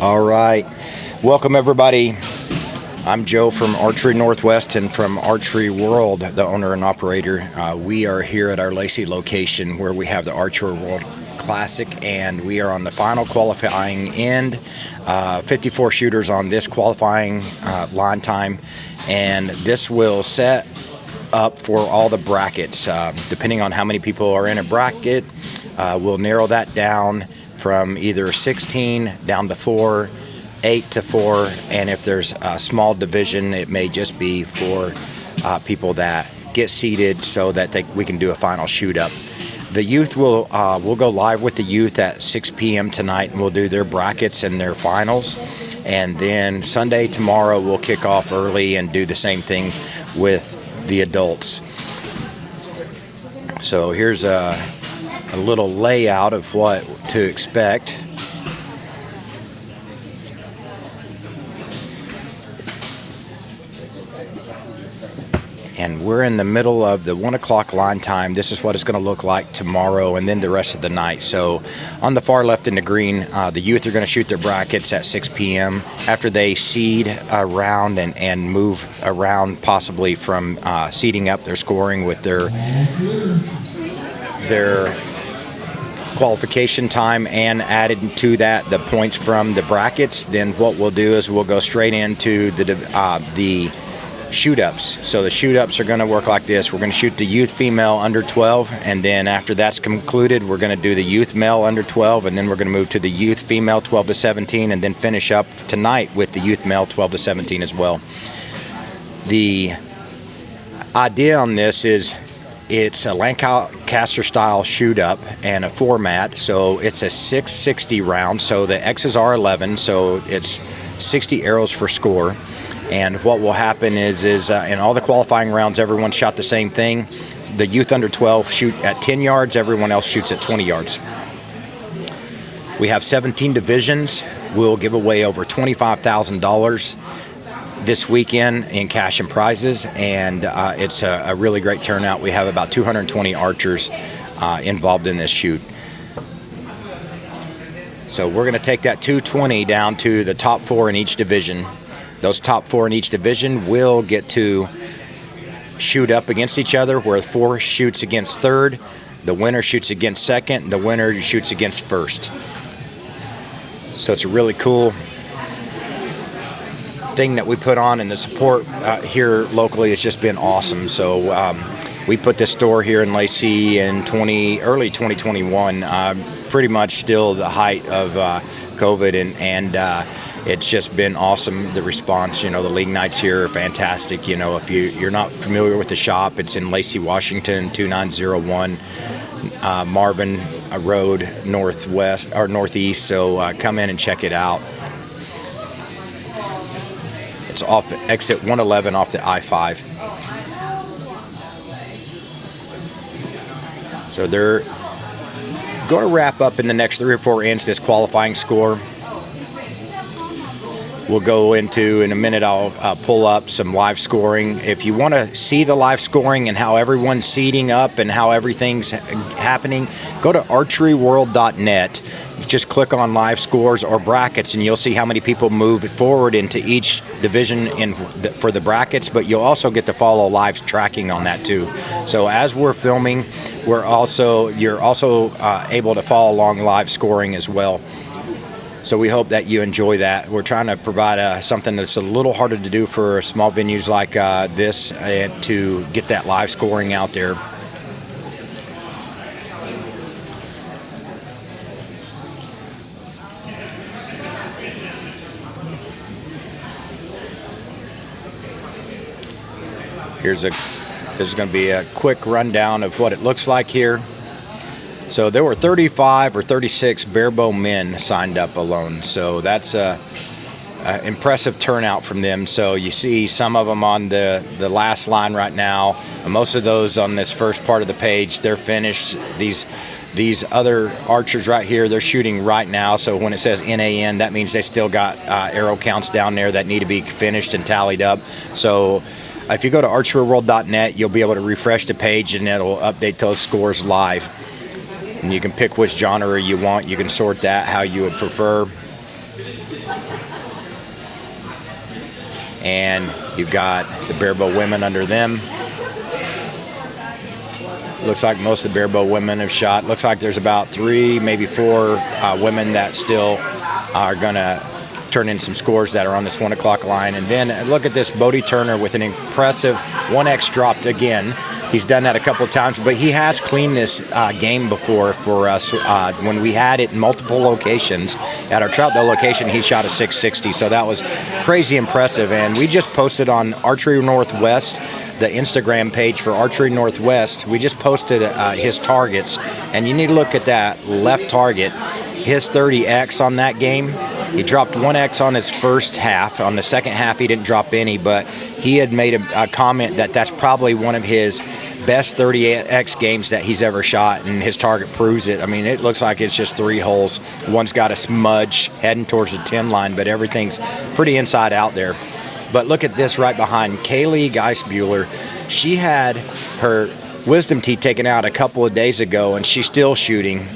All right. Welcome, everybody. I'm Joe from Archery Northwest and from Archery World, the owner and operator. We are here at our Lacey location where we have the Archery World Classic, and we are on the final qualifying end. 54 shooters on this qualifying line time, and this will set up for all the brackets. Depending on how many people are in a bracket, we'll narrow that down from either 16 down to 4, 8 to 4, and if there's a small division, it may just be for people that get seated so that we can do a final shoot up. The youth will we'll go live with the youth at 6 p.m. tonight, and we'll do their brackets and their finals. And then Sunday, tomorrow, we'll kick off early and do the same thing with the adults. So here's a little layout of what to expect. And we're in the middle of the 1 o'clock line time. This is what it's going to look like tomorrow and then the rest of the night. So on the far left in the green, the youth are going to shoot their brackets at 6 p.m. after they seed around and move around, possibly from seeding up their scoring with their qualification time, and added to that the points from the brackets. Then what we'll do is we'll go straight into the shoot-ups. So the shoot-ups are going to work like this. We're going to shoot the youth female under 12, and then after that's concluded, we're going to do the youth male under 12, and then we're going to move to the youth female 12 to 17, and then finish up tonight with the youth male 12 to 17 as well. The idea on this is it's a Lancaster style shoot up and a format, so it's a 660 round, so the X's are 11, so it's 60 arrows for score. And what will happen is in all the qualifying rounds, everyone shot the same thing. The youth under 12 shoot at 10 yards, everyone else shoots at 20 yards. We have 17 divisions. We'll give away over $25,000 this weekend in cash and prizes, and it's a really great turnout. We have about 220 archers involved in this shoot. So we're going to take that 220 down to the top 4 in each division. Those top 4 in each division will get to shoot up against each other, where 4 shoots against 3rd, the winner shoots against 2nd, and the winner shoots against 1st. So it's a really cool thing that we put on, and the support here locally has just been awesome. So we put this store here in Lacey in early 2021, pretty much still the height of COVID, and it's just been awesome, the response. You know, the league nights here are fantastic. You know, if you're not familiar with the shop, it's in Lacey, Washington, 2901 Marvin Road, northeast. So come in and check it out. It's off exit 111 off the I-5. So they're going to wrap up in the next 3 or 4 ends this qualifying score. We'll go into, in a minute, I'll pull up some live scoring. If you want to see the live scoring and how everyone's seeding up and how everything's happening, go to archeryworld.net. Just click on live scores or brackets, and you'll see how many people move forward into each division for the brackets, but you'll also get to follow live tracking on that too. So as we're filming, you're also able to follow along live scoring as well. So we hope that you enjoy that. We're trying to provide something that's a little harder to do for small venues like this, to get that live scoring out there. There's going to be a quick rundown of what it looks like here. So there were 35 or 36 barebow men signed up alone. So that's a impressive turnout from them. So you see some of them on the last line right now. Most of those on this first part of the page, they're finished. These other archers right here, they're shooting right now. So when it says NAN, that means they still got arrow counts down there that need to be finished and tallied up. So if you go to archeryworld.net, you'll be able to refresh the page, and it'll update those scores live. And you can pick which genre you want. You can sort that how you would prefer. And you've got the barebow women under them. Looks like most of the barebow women have shot. Looks like there's about 3, maybe 4 women that still are gonna turn in some scores that are on this 1 o'clock line. And then look at this Bodie Turner with an impressive 1X dropped again. He's done that a couple of times, but he has cleaned this game before for us. When we had it in multiple locations, at our Troutdale location, he shot a 660, so that was crazy impressive. And we just posted on Archery Northwest, the Instagram page for Archery Northwest. We just posted his targets, and you need to look at that left target, his 30X on that game. He dropped 1X on his first half. On the second half, he didn't drop any, but he had made a comment that that's probably one of his best 30X games that he's ever shot, and his target proves it. I mean, it looks like it's just 3 holes. One's got a smudge heading towards the 10 line, but everything's pretty inside out there. But look at this right behind, Kaylee Geisbuehler. She had her wisdom teeth taken out a couple of days ago, and she's still shooting.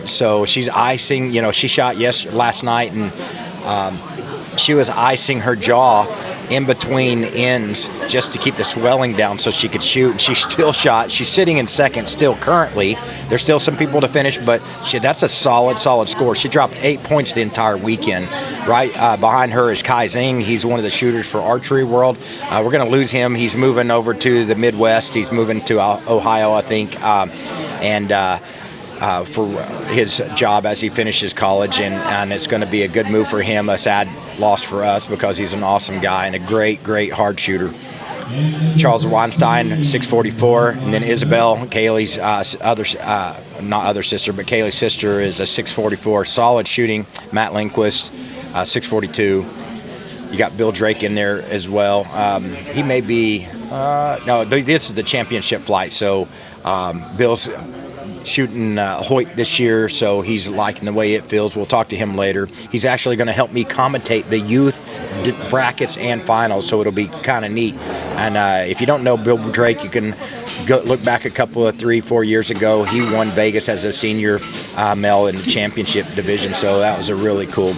So she's icing. You know, she shot last night, and she was icing her jaw in between ends just to keep the swelling down so she could shoot, and she still shot. She's sitting in second still currently. There's still some people to finish, but that's a solid score. She dropped 8 points the entire weekend. Right behind her is Kai Zing. He's one of the shooters for Archery World. We're going to lose him. He's moving over to the Midwest. He's moving to Ohio, I think, for his job as he finishes college, and it's going to be a good move for him, a sad loss for us because he's an awesome guy and a great hard shooter. Charles Weinstein, 644, and then Isabel, Kaylee's not other sister, but Kaylee's sister is a 644, solid shooting. Matt Lindquist, 642. You got Bill Drake in there as well. He may be, no, this is the championship flight, so Bill's shooting Hoyt this year, so he's liking the way it feels. We'll talk to him later. He's actually going to help me commentate the youth brackets and finals, so it'll be kind of neat. And if you don't know Bill Drake, you can go look back a couple of 3-4 years ago. He won Vegas as a senior male in the championship division, so that was a really cool.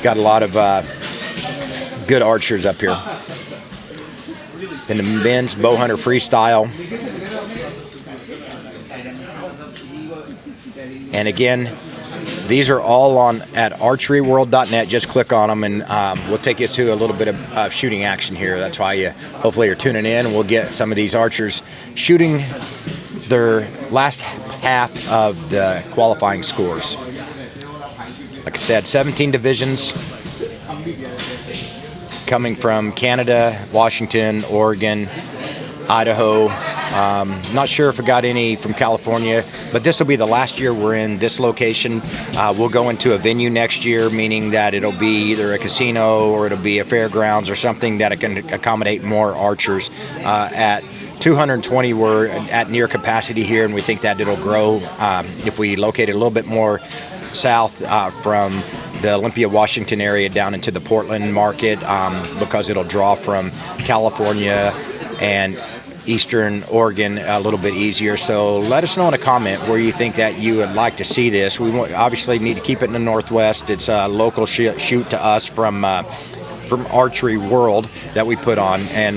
Got a lot of good archers up here. In the men's bow hunter freestyle. And again, these are all on at archeryworld.net. Just click on them, and we'll take you to a little bit of shooting action here. That's why you hopefully are tuning in. We'll get some of these archers shooting their last half of the qualifying scores. Like I said, 17 divisions coming from Canada, Washington, Oregon, Idaho. Not sure if I got any from California, but this will be the last year we're in this location. We'll go into a venue next year, meaning that it'll be either a casino or it'll be a fairgrounds or something that it can accommodate more archers. At 220, we're at near capacity here, and we think that it'll grow if we locate it a little bit more south from the Olympia, Washington area down into the Portland market, because it'll draw from California and Eastern Oregon a little bit easier. So let us know in a comment where you think that you would like to see this. We obviously need to keep it in the Northwest. It's a local shoot to us from Archery World that we put on. And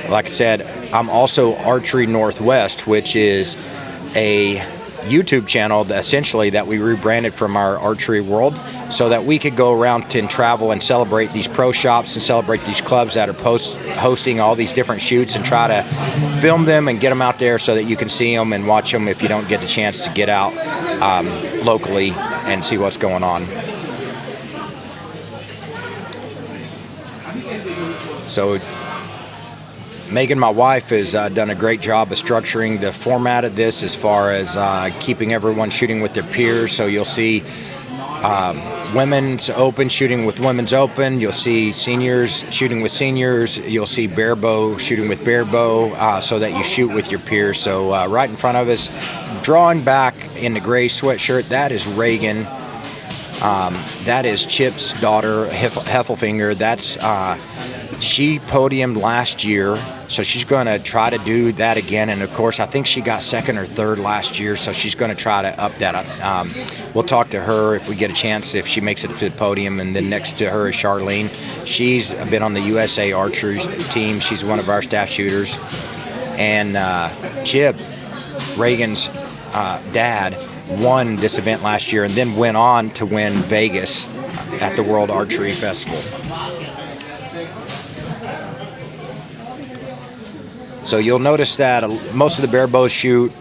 like I said, I'm also Archery Northwest, which is a YouTube channel that essentially that we rebranded from our Archery World, so that we could go around and travel and celebrate these pro shops and celebrate these clubs that are hosting all these different shoots, and try to film them and get them out there so that you can see them and watch them if you don't get the chance to get out locally and see what's going on. So Megan, my wife, has done a great job of structuring the format of this as far as keeping everyone shooting with their peers. So you'll see women's open shooting with women's open. You'll see seniors shooting with seniors. You'll see barebow shooting with barebow, so that you shoot with your peers. So right in front of us, drawing back in the gray sweatshirt, that is Reagan. That is Chip's daughter, Heffelfinger. That's She podiumed last year, so she's going to try to do that again. And of course, I think she got second or third last year, so she's going to try to up that. We'll talk to her if we get a chance, if she makes it to the podium. And then next to her is Charlene. She's been on the USA Archery team. She's one of our staff shooters. And Chip, Reagan's dad, won this event last year and then went on to win Vegas at the World Archery Festival. So you'll notice that most of the bare bows shoot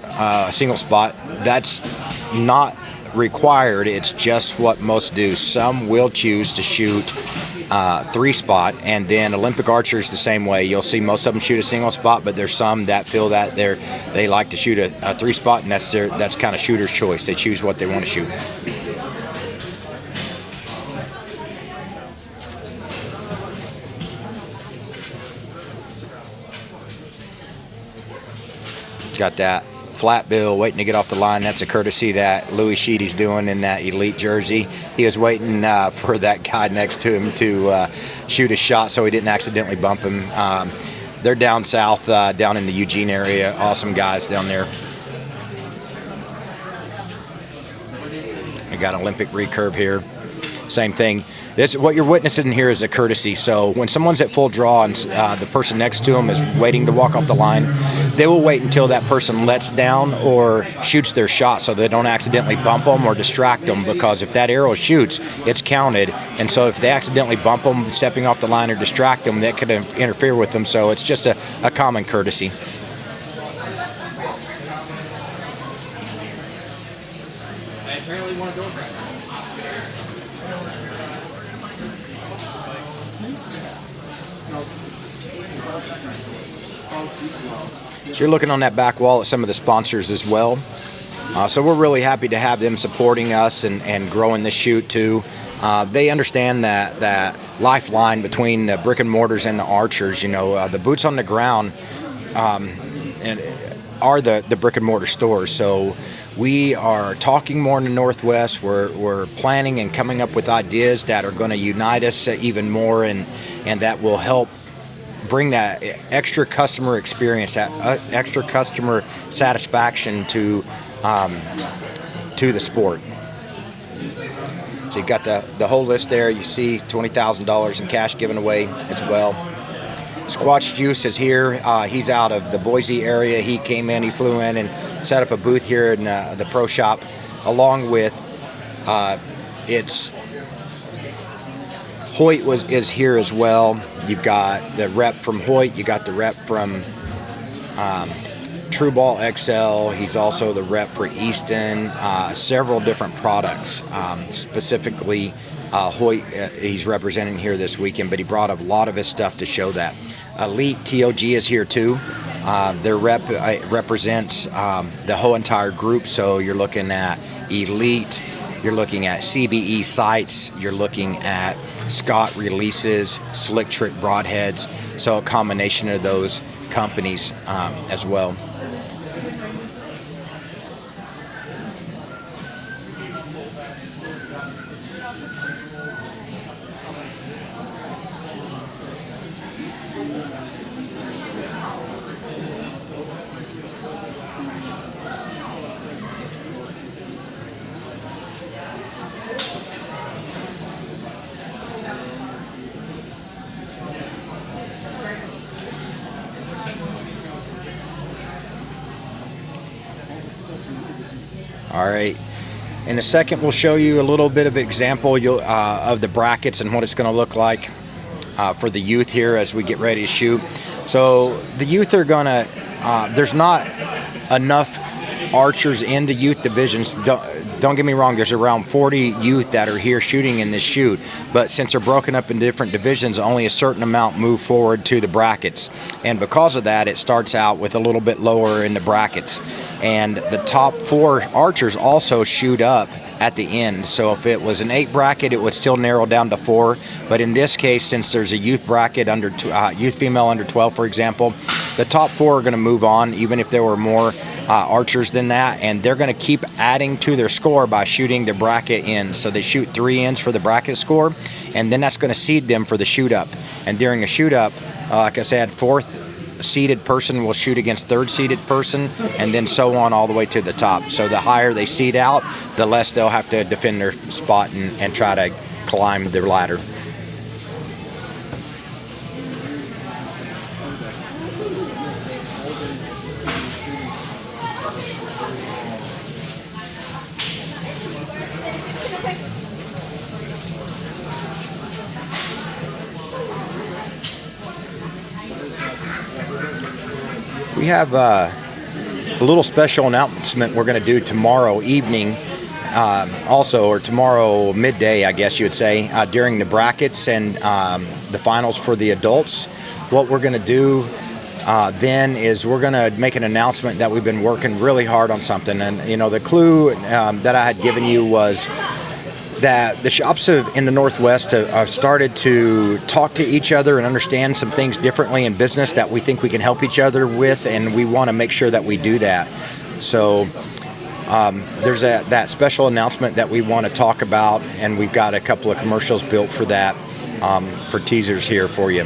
single spot. That's not required. It's just what most do. Some will choose to shoot 3-spot, and then Olympic archers the same way. You'll see most of them shoot a single spot, but there's some that feel that they like to shoot a 3-spot, and that's kind of shooter's choice. They choose what they want to shoot. Got that flat bill waiting to get off the line. That's a courtesy that Louis Sheedy's doing in that elite jersey. He was waiting for that guy next to him to shoot a shot so he didn't accidentally bump him. They're down south, down in the Eugene area. Awesome guys down there. I got Olympic recurve here. Same thing. What you're witnessing here is a courtesy. So when someone's at full draw and the person next to them is waiting to walk off the line, they will wait until that person lets down or shoots their shot so they don't accidentally bump them or distract them, because if that arrow shoots, it's counted. And so if they accidentally bump them stepping off the line or distract them, that could interfere with them. So it's just a common courtesy. So you're looking on that back wall at some of the sponsors as well. So we're really happy to have them supporting us and growing this shoot too. They understand that lifeline between the brick and mortars and the archers. You know, the boots on the ground and are the brick and mortar stores. So we are talking more in the Northwest. We're planning and coming up with ideas that are going to unite us even more, and that will help bring that extra customer experience, that extra customer satisfaction to the sport. So you got the whole list there. You see $20,000 in cash given away as well. Squatch Juice is here. He's out of the Boise area. He came in, he flew in and set up a booth here in the pro shop, along with Hoyt is here as well. You've got the rep from Hoyt. You got the rep from True Ball XL. He's also the rep for Easton. Several different products. Specifically, Hoyt, he's representing here this weekend, but he brought a lot of his stuff to show that. Elite TOG is here too. Their rep represents the whole entire group. So you're looking at Elite. You're looking at CBE sights. You're looking at Scott releases, Slick Trick broadheads. So a combination of those companies as well. All right. In a second, we'll show you a little bit of an example of the brackets and what it's going to look like for the youth here as we get ready to shoot. So the youth are going to, there's not enough archers in the youth divisions. Don't get me wrong, there's around 40 youth that are here shooting in this shoot, but since they're broken up in different divisions, only a certain amount move forward to the brackets. And because of that, it starts out with a little bit lower in the brackets. And the top 4 archers also shoot up at the end. So if it was an 8 bracket, it would still narrow down to 4. But in this case, since there's a youth bracket youth female under 12, for example, the top 4 are going to move on, even if there were more archers than that, and they're going to keep adding to their score by shooting the bracket ends. So they shoot 3 ends for the bracket score, and then that's going to seed them for the shoot up. And during a shoot up, like I said, 4th seeded person will shoot against 3rd seeded person, and then so on all the way to the top. So the higher they seed out, the less they'll have to defend their spot and try to climb their ladder. We have a little special announcement we're going to do tomorrow evening, also, or tomorrow midday, I guess you would say, during the brackets and the finals for the adults. What we're going to do then is we're going to make an announcement that we've been working really hard on something. And, you know, the clue that I had given you was that the shops in the Northwest have started to talk to each other and understand some things differently in business that we think we can help each other with, and we want to make sure that we do that. So there's that special announcement that we want to talk about, and we've got a couple of commercials built for that, for teasers here for you.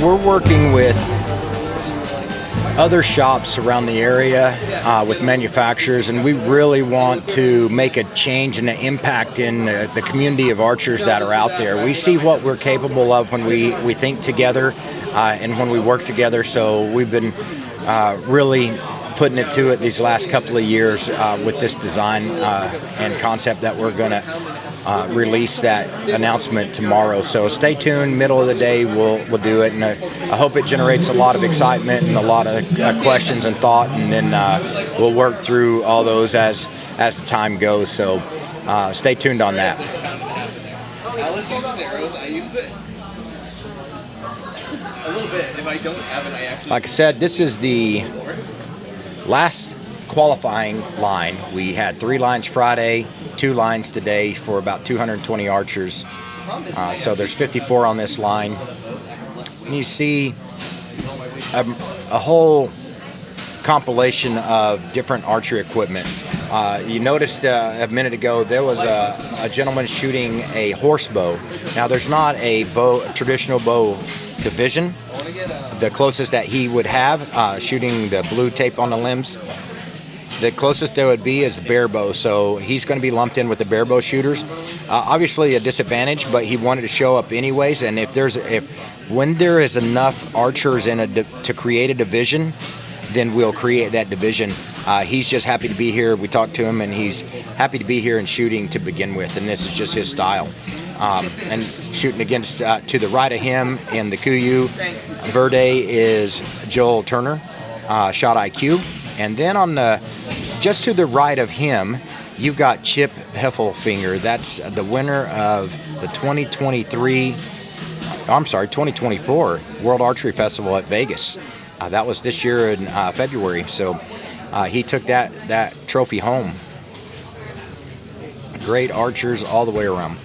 We're working with other shops around the area, with manufacturers, and we really want to make a change and an impact in the community of archers that are out there. We see what we're capable of when we think together and when we work together, so we've been really putting it to it these last couple of years with this design and concept that we're going to release that announcement tomorrow. So stay tuned. Middle of the day we'll do it, and I hope it generates a lot of excitement and a lot of questions and thought, and then we'll work through all those as the time goes. So stay tuned on that. Alice uses arrows. I use this a little bit. If I don't have it, I actually. Like I said, this is the last qualifying line. We had 3 lines Friday, 2 lines today for about 220 archers. So there's 54 on this line. And you see a whole compilation of different archery equipment. You noticed a minute ago there was a gentleman shooting a horse bow. Now there's not a traditional bow division. The closest that he would have, shooting the blue tape on the limbs, the closest there would be is the bear bow, so he's going to be lumped in with the bear bow shooters. Obviously a disadvantage, but he wanted to show up anyways. And when there is enough archers to create a division, then we'll create that division. He's just happy to be here. We talked to him, and he's happy to be here and shooting to begin with, and this is just his style. And shooting against to the right of him in the Kuyu Verde is Joel Turner, Shot IQ. And then just to the right of him, you've got Chip Heffelfinger. That's the winner of the 2024 World Archery Festival at Vegas. That was this year in February. So he took that trophy home. Great archers all the way around.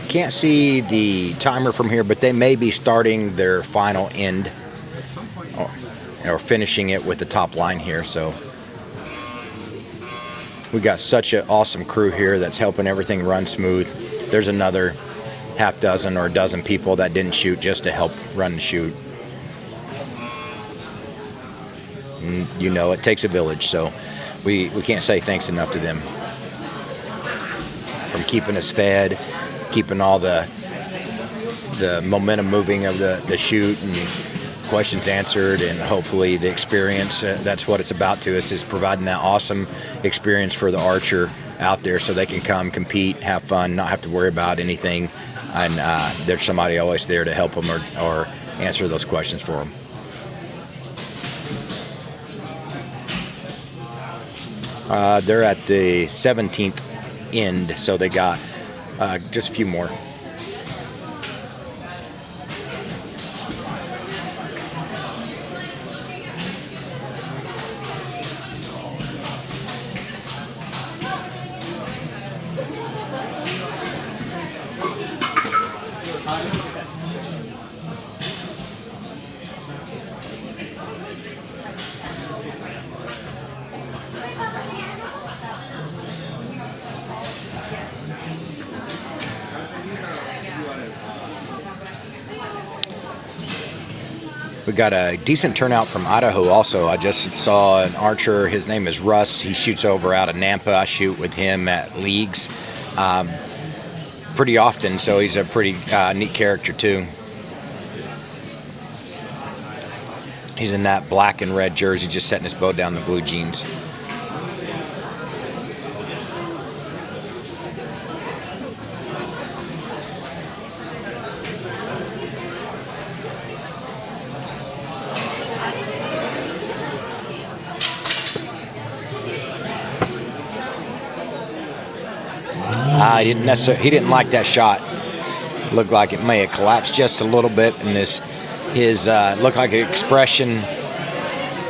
Can't see the timer from here, but they may be starting their final end or finishing it with the top line here. So we got such an awesome crew here that's helping everything run smooth. There's another half dozen or a dozen people that didn't shoot just to help run the shoot. And you know, it takes a village, so we can't say thanks enough to them. From keeping us fed, keeping all the momentum moving of the shoot and questions answered, and hopefully the experience, that's what it's about to us, is providing that awesome experience for the archer out there so they can come compete, have fun, not have to worry about anything, and there's somebody always there to help them or answer those questions for them. They're at the 17th end, so they got just a few more. We got a decent turnout from Idaho also. I just saw an archer. His name is Russ. He shoots over out of Nampa. I shoot with him at leagues pretty often, so he's a pretty neat character too. He's in that black and red jersey, just setting his bow down in the blue jeans. He didn't like that shot. Looked like it may have collapsed just a little bit, and his looked like an expression,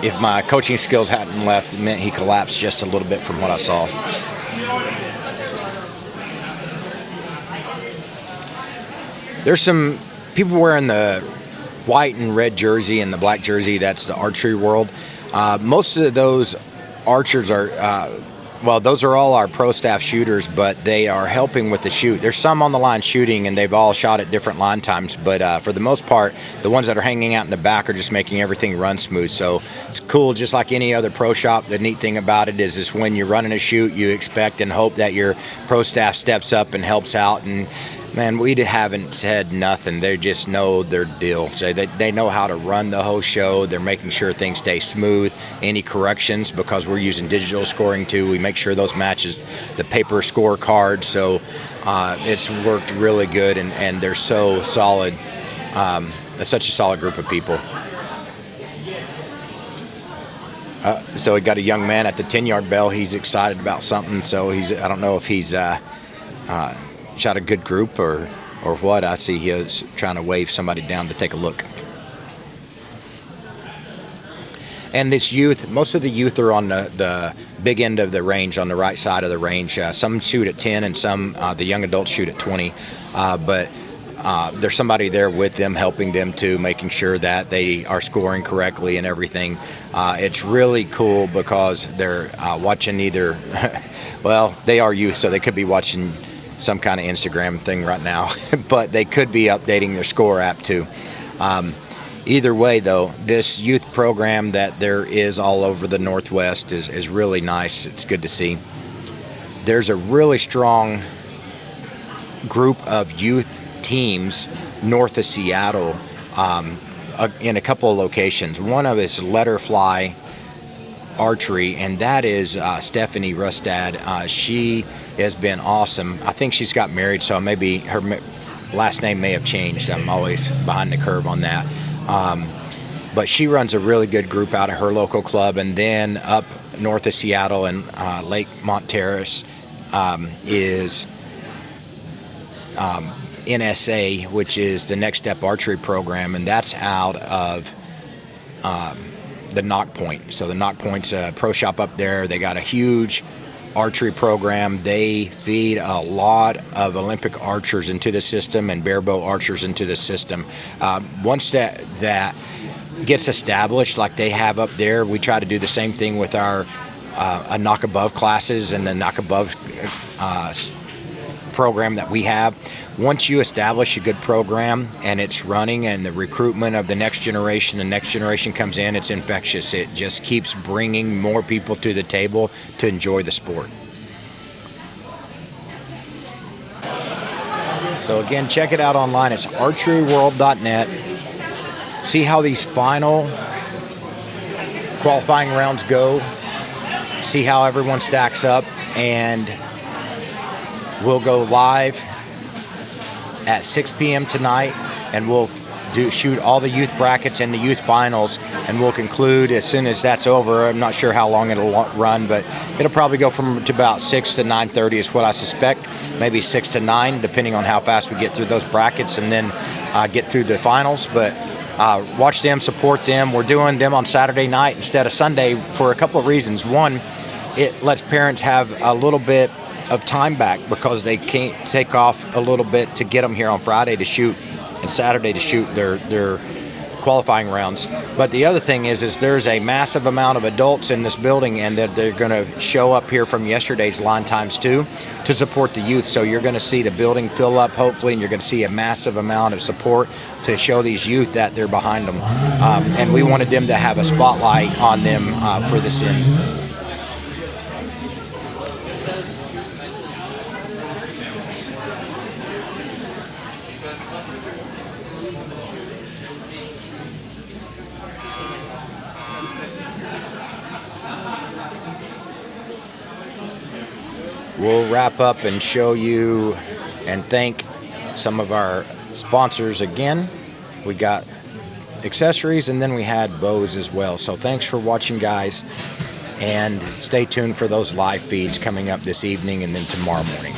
if my coaching skills hadn't left, it meant he collapsed just a little bit from what I saw. There's some people wearing the white and red jersey and the black jersey. That's the archery world. Most of those archers are those are all our pro staff shooters, but they are helping with the shoot. There's some on the line shooting, and they've all shot at different line times, but for the most part, the ones that are hanging out in the back are just making everything run smooth. So it's cool, just like any other pro shop. The neat thing about it is when you're running a shoot, you expect and hope that your pro staff steps up and helps out, and man, we haven't said nothing. They just know their deal. So they know how to run the whole show. They're making sure things stay smooth. Any corrections, because we're using digital scoring too, we make sure those matches the paper scorecard. So it's worked really good, and they're so solid. It's such a solid group of people. So we got a young man at the 10-yard bell. He's excited about something. So I don't know if he's shot a good group or what. I see he is trying to wave somebody down to take a look. And this youth, most of the youth are on the big end of the range, on the right side of the range. Some shoot at 10 and some, the young adults shoot at 20. But there's somebody there with them, helping them too, making sure that they are scoring correctly and everything. It's really cool because they're watching either, well, they are youth, so they could be watching some kind of Instagram thing right now, but they could be updating their score app too. Either way though, this youth program that there is all over the Northwest is really nice. It's good to see. There's a really strong group of youth teams north of Seattle in a couple of locations. One of is Letterfly Archery, and that is Stephanie Rustad. She has been awesome. I think she's got married, so maybe her last name may have changed. I'm always behind the curve on that. But she runs a really good group out of her local club, and then up north of Seattle and Lake Terrace is NSA, which is the Next Step Archery program, and that's out of the Knock Point. So the Knock Point's a pro shop up there. They got a huge archery program. They feed a lot of Olympic archers into the system and barebow archers into the system. Once that gets established like they have up there, we try to do the same thing with our a knock above classes and the knock above program that we have. Once you establish a good program and it's running and the recruitment of the next generation comes in, it's infectious. It just keeps bringing more people to the table to enjoy the sport. So again, check it out online. It's archeryworld.net. See how these final qualifying rounds go. See how everyone stacks up, and we'll go live at 6 p.m. tonight, and we'll shoot all the youth brackets and the youth finals, and we'll conclude as soon as that's over. I'm not sure how long it'll run, but it'll probably go from to about 6 to 9:30 is what I suspect. Maybe 6 to 9, depending on how fast we get through those brackets and then get through the finals. But watch them, support them. We're doing them on Saturday night instead of Sunday for a couple of reasons. One, it lets parents have a little bit of time back because they can't take off a little bit to get them here on Friday to shoot and Saturday to shoot their qualifying rounds. But the other thing is there's a massive amount of adults in this building, and that they're going to show up here from yesterday's line times too to support the youth. So you're going to see the building fill up hopefully, and you're going to see a massive amount of support to show these youth that they're behind them. And we wanted them to have a spotlight on them for this end. We'll wrap up and show you and thank some of our sponsors again. We got accessories, and then we had bows as well. So thanks for watching, guys, and stay tuned for those live feeds coming up this evening and then tomorrow morning.